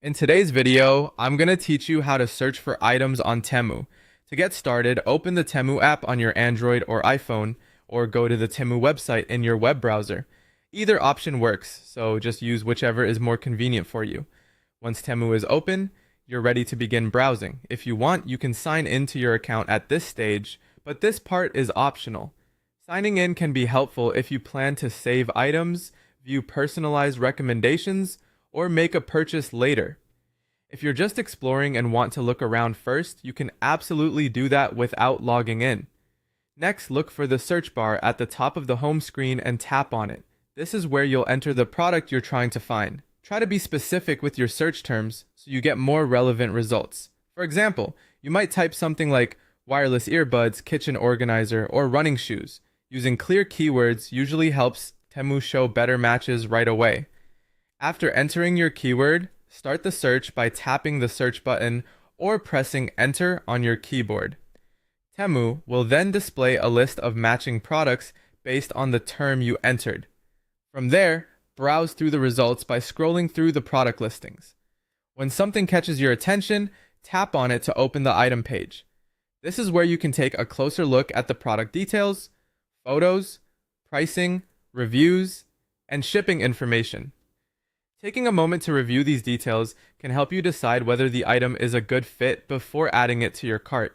In today's video, I'm going to teach you how to search for items on Temu. To get started, open the Temu app on your Android or iPhone, or go to the Temu website in your web browser. Either option works, so just use whichever is more convenient for you. Once Temu is open, you're ready to begin browsing. If you want, you can sign into your account at this stage, but this part is optional. Signing in can be helpful if you plan to save items, view personalized recommendations, or make a purchase later. If you're just exploring and want to look around first, you can absolutely do that without logging in. Next, look for the search bar at the top of the home screen and tap on it. This is where you'll enter the product you're trying to find. Try to be specific with your search terms so you get more relevant results. For example, you might type something like wireless earbuds, kitchen organizer, or running shoes. Using clear keywords usually helps Temu show better matches right away. After entering your keyword, start the search by tapping the search button or pressing enter on your keyboard. Temu will then display a list of matching products based on the term you entered. From there, browse through the results by scrolling through the product listings. When something catches your attention, tap on it to open the item page. This is where you can take a closer look at the product details, photos, pricing, reviews, and shipping information. Taking a moment to review these details can help you decide whether the item is a good fit before adding it to your cart.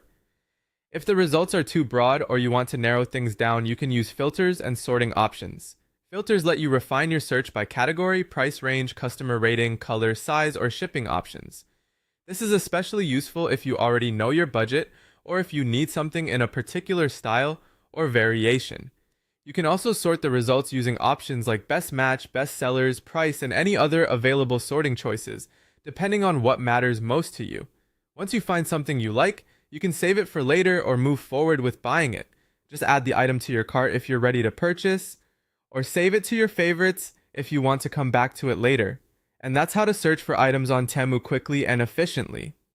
If the results are too broad or you want to narrow things down, you can use filters and sorting options. Filters let you refine your search by category, price range, customer rating, color, size, or shipping options. This is especially useful if you already know your budget or if you need something in a particular style or variation. You can also sort the results using options like best match, best sellers, price, and any other available sorting choices, depending on what matters most to you. Once you find something you like, you can save it for later or move forward with buying it. Just add the item to your cart if you're ready to purchase, or save it to your favorites if you want to come back to it later. And that's how to search for items on Temu quickly and efficiently.